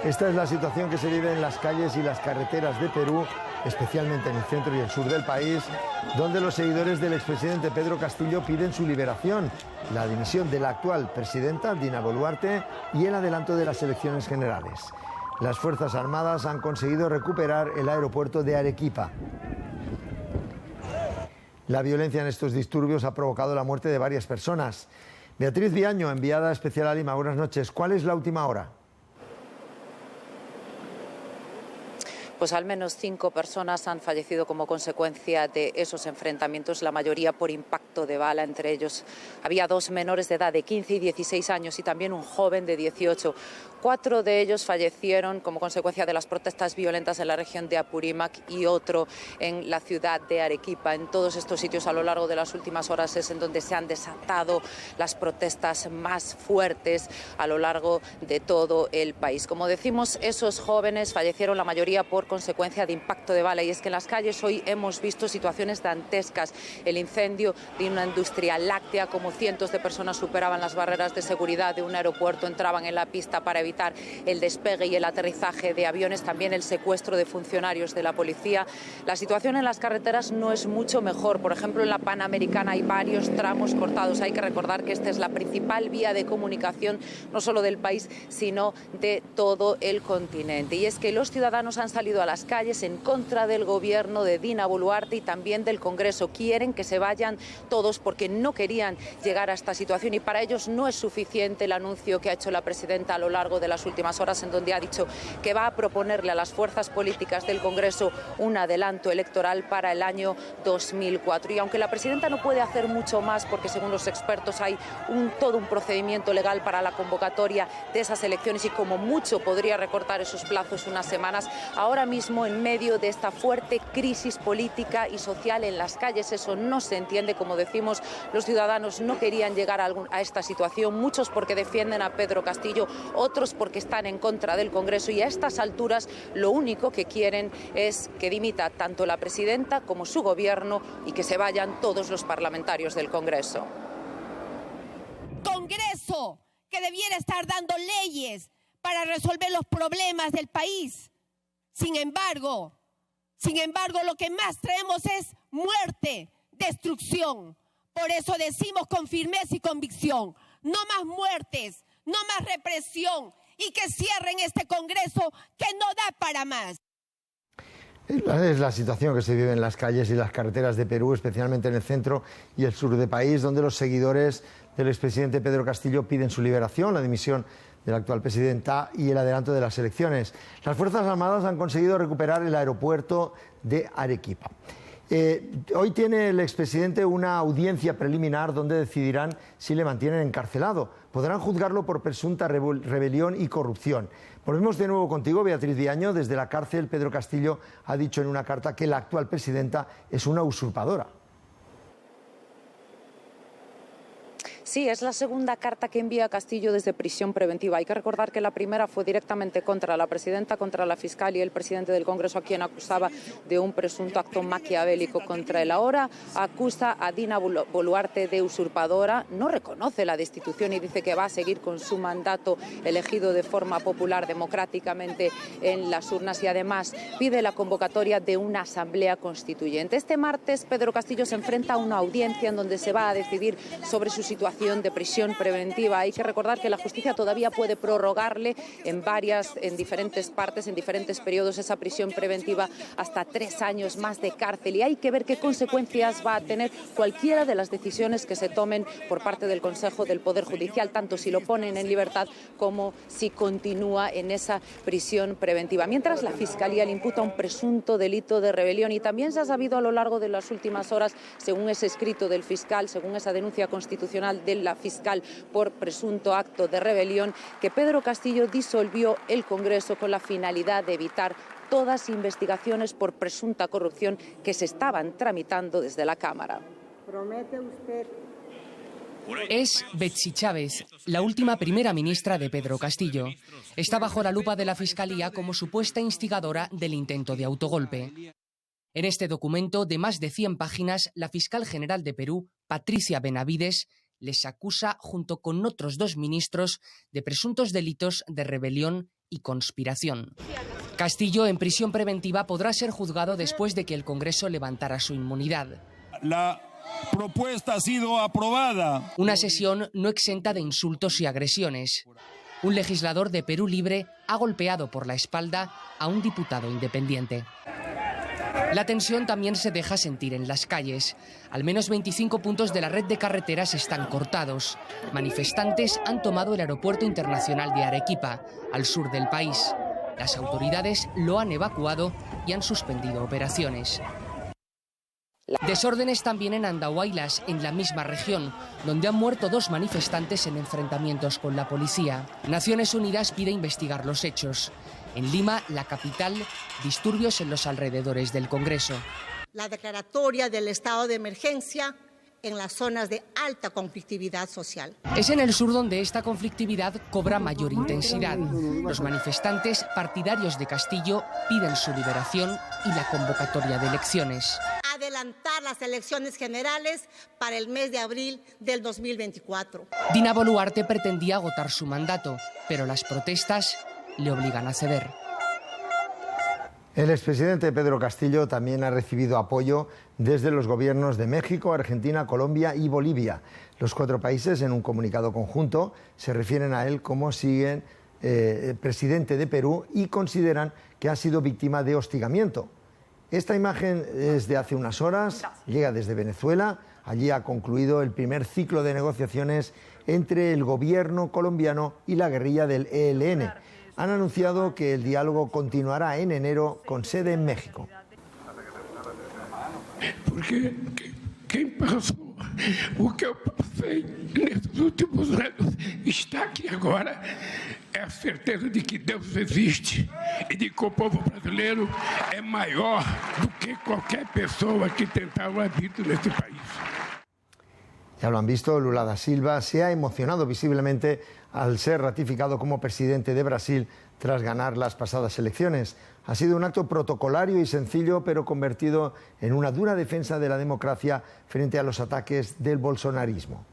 Esta es la situación que se vive en las calles y las carreteras de Perú, especialmente en el centro y el sur del país, donde los seguidores del expresidente Pedro Castillo piden su liberación, la dimisión de la actual presidenta, Dina Boluarte, y el adelanto de las elecciones generales. Las Fuerzas Armadas han conseguido recuperar el aeropuerto de Arequipa. La violencia en estos disturbios ha provocado la muerte de varias personas. Beatriz Viaño, enviada especial a Lima, buenas noches. ¿Cuál es la última hora? Pues al menos 5 personas han fallecido como consecuencia de esos enfrentamientos, la mayoría por impacto de bala. Entre ellos había 2 menores de edad de 15 y 16 años y también un joven de 18. 4 de ellos fallecieron como consecuencia de las protestas violentas en la región de Apurímac y otro en la ciudad de Arequipa. En todos estos sitios a lo largo de las últimas horas es en donde se han desatado las protestas más fuertes a lo largo de todo el país. Como decimos, esos jóvenes fallecieron la mayoría por consecuencia de impacto de bala, y es que en las calles hoy hemos visto situaciones dantescas. El incendio de una industria láctea, como cientos de personas superaban las barreras de seguridad de un aeropuerto, entraban en la pista para evitar el despegue y el aterrizaje de aviones, también el secuestro de funcionarios de la policía. La situación en las carreteras no es mucho mejor. Por ejemplo, en la Panamericana hay varios tramos cortados. Hay que recordar que esta es la principal vía de comunicación no solo del país, sino de todo el continente. Y es que los ciudadanos han salido a las calles en contra del gobierno de Dina Boluarte y también del Congreso. Quieren que se vayan todos porque no querían llegar a esta situación, y para ellos no es suficiente el anuncio que ha hecho la presidenta a lo largo de las últimas horas, en donde ha dicho que va a proponerle a las fuerzas políticas del Congreso un adelanto electoral para el año 2004. Y aunque la presidenta no puede hacer mucho más, porque según los expertos hay todo un procedimiento legal para la convocatoria de esas elecciones y como mucho podría recortar esos plazos unas semanas, ahora mismo en medio de esta fuerte crisis política y social en las calles eso no se entiende. Como decimos, los ciudadanos no querían llegar a esta situación, muchos porque defienden a Pedro Castillo, otros porque están en contra del Congreso, y a estas alturas lo único que quieren es que dimita tanto la presidenta como su gobierno y que se vayan todos los parlamentarios del Congreso. Congreso que debiera estar dando leyes para resolver los problemas del país. Sin embargo, lo que más traemos es muerte, destrucción. Por eso decimos con firmeza y convicción, no más muertes, no más represión, y que cierren este Congreso que no da para más. Es la situación que se vive en las calles y las carreteras de Perú, especialmente en el centro y el sur del país, donde los seguidores del expresidente Pedro Castillo piden su liberación, la dimisión de la actual presidenta y el adelanto de las elecciones. Las Fuerzas Armadas han conseguido recuperar el aeropuerto de Arequipa. Hoy tiene el expresidente una audiencia preliminar donde decidirán si le mantienen encarcelado. Podrán juzgarlo por presunta rebelión y corrupción. Volvemos de nuevo contigo, Beatriz Viaño. Desde la cárcel, Pedro Castillo ha dicho en una carta que la actual presidenta es una usurpadora. Sí, es la segunda carta que envía Castillo desde prisión preventiva. Hay que recordar que la primera fue directamente contra la presidenta, contra la fiscal y el presidente del Congreso, a quien acusaba de un presunto acto maquiavélico contra él. Ahora acusa a Dina Boluarte de usurpadora, no reconoce la destitución y dice que va a seguir con su mandato elegido de forma popular democráticamente en las urnas, y además pide la convocatoria de una asamblea constituyente. Este martes Pedro Castillo se enfrenta a una audiencia en donde se va a decidir sobre su situación de prisión preventiva. Hay que recordar que la justicia todavía puede prorrogarle en diferentes partes, en diferentes periodos, esa prisión preventiva hasta 3 años más de cárcel, y hay que ver qué consecuencias va a tener cualquiera de las decisiones que se tomen por parte del Consejo del Poder Judicial, tanto si lo ponen en libertad como si continúa en esa prisión preventiva. Mientras, la Fiscalía le imputa un presunto delito de rebelión, y también se ha sabido a lo largo de las últimas horas, según ese escrito del fiscal, según esa denuncia constitucional de la fiscal por presunto acto de rebelión, que Pedro Castillo disolvió el Congreso con la finalidad de evitar todas investigaciones por presunta corrupción que se estaban tramitando desde la Cámara. ¿Promete usted? Es Betsy Chávez, la última primera ministra de Pedro Castillo. Está bajo la lupa de la Fiscalía como supuesta instigadora del intento de autogolpe. En este documento de más de 100 páginas, la fiscal general de Perú, Patricia Benavides, les acusa, junto con otros 2 ministros, de presuntos delitos de rebelión y conspiración. Castillo, en prisión preventiva, podrá ser juzgado después de que el Congreso levantara su inmunidad. La propuesta ha sido aprobada. Una sesión no exenta de insultos y agresiones. Un legislador de Perú Libre ha golpeado por la espalda a un diputado independiente. La tensión también se deja sentir en las calles. Al menos 25 puntos de la red de carreteras están cortados. Manifestantes han tomado el aeropuerto internacional de Arequipa, al sur del país. Las autoridades lo han evacuado y han suspendido operaciones. Desórdenes también en Andahuaylas, en la misma región, donde han muerto 2 manifestantes en enfrentamientos con la policía. Naciones Unidas pide investigar los hechos. En Lima, la capital, disturbios en los alrededores del Congreso. La declaratoria del estado de emergencia en las zonas de alta conflictividad social. Es en el sur donde esta conflictividad cobra mayor intensidad. Los manifestantes partidarios de Castillo piden su liberación y la convocatoria de elecciones. Adelantar las elecciones generales para el mes de abril del 2024. Dina Boluarte pretendía agotar su mandato, pero las protestas le obligan a ceder. El expresidente Pedro Castillo también ha recibido apoyo desde los gobiernos de México, Argentina, Colombia y Bolivia. Los 4 países, en un comunicado conjunto, se refieren a él como presidente de Perú y consideran que ha sido víctima de hostigamiento. Esta imagen es de hace unas horas, llega desde Venezuela. Allí ha concluido el primer ciclo de negociaciones entre el gobierno colombiano y la guerrilla del ELN. Han anunciado que el diálogo continuará en enero con sede en México. Porque quem passou o que eu passei nesses últimos anos está aqui agora é a certeza de que Deus existe e de que o povo brasileiro é maior do que qualquer pessoa que tentar o habito neste país. Ya lo han visto, Lula da Silva se ha emocionado visiblemente al ser ratificado como presidente de Brasil tras ganar las pasadas elecciones. Ha sido un acto protocolario y sencillo, pero convertido en una dura defensa de la democracia frente a los ataques del bolsonarismo.